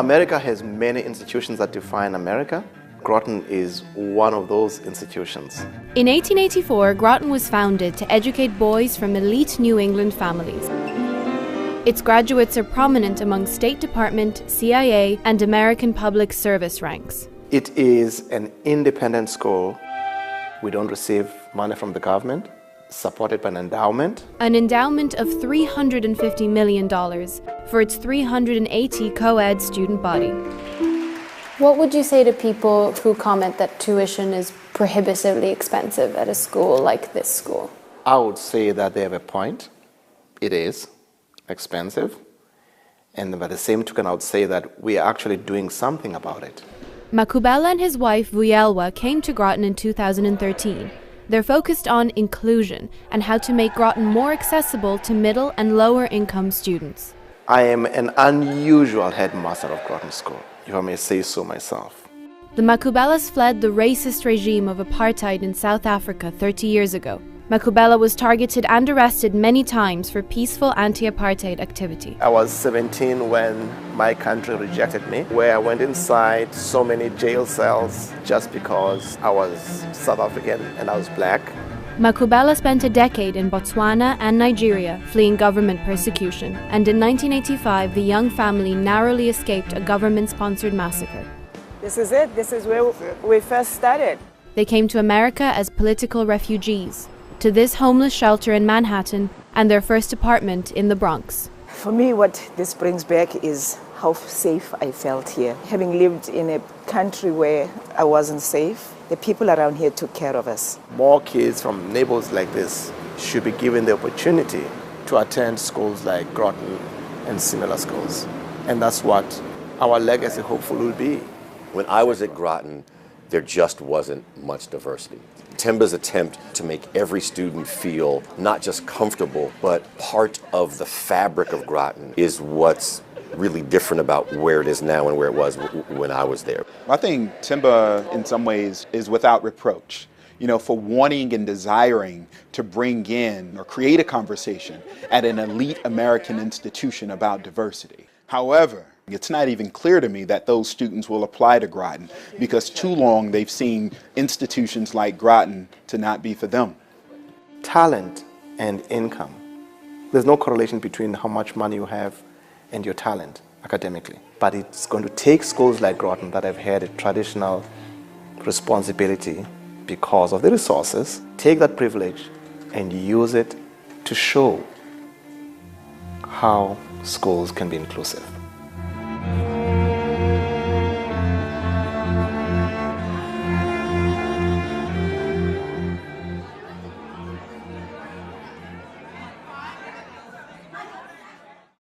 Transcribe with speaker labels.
Speaker 1: America has many institutions that define America. Groton is one of those institutions.
Speaker 2: In 1884, Groton was founded to educate boys from elite New England families. Its graduates are prominent among State Department, CIA, and American Public Service ranks.
Speaker 1: It is an independent school. We don't receive money from the government, supported by an endowment.
Speaker 2: An endowment of $350 million for its 380 co-ed student body.
Speaker 3: What would you say to people who comment that tuition is prohibitively expensive at a school like this school?
Speaker 1: I would say that they have a point. It is expensive. And by the same token, I would say that we are actually doing something about it.
Speaker 2: Makubela and his wife Vuyelwa came to Groton in 2013. They're focused on inclusion and how to make Groton more accessible to middle and lower income students.
Speaker 1: I am an unusual headmaster of Groton School, if I may say so myself.
Speaker 2: The Makubelas fled the racist regime of apartheid in South Africa 30 years ago. Makubela was targeted and arrested many times for peaceful anti-apartheid activity.
Speaker 1: I was 17 when my country rejected me, where I went inside so many jail cells just because I was South African and I was black.
Speaker 2: Makubela spent a decade in Botswana and Nigeria fleeing government persecution, and in 1985 the young family narrowly escaped a government-sponsored massacre.
Speaker 4: This is it. This is where we first started.
Speaker 2: They came to America as political refugees, to this homeless shelter in Manhattan and their first apartment in the Bronx.
Speaker 4: For me, what this brings back is how safe I felt here. Having lived in a country where I wasn't safe, the people around here took care of us.
Speaker 1: More kids from neighborhoods like this should be given the opportunity to attend schools like Groton and similar schools. And that's what our legacy hopefully will be.
Speaker 5: When I was at Groton, there just wasn't much diversity. Timba's attempt to make every student feel not just comfortable, but part of the fabric of Groton is what's really different about where it is now and where it was when I was there.
Speaker 6: I think Timba, in some ways, is without reproach, for wanting and desiring to bring in or create a conversation at an elite American institution about diversity. However, it's not even clear to me that those students will apply to Groton because too long they've seen institutions like Groton to not be for them.
Speaker 1: Talent and income. There's no correlation between how much money you have and your talent academically. But it's going to take schools like Groton that have had a traditional responsibility because of the resources, take that privilege and use it to show how schools can be inclusive.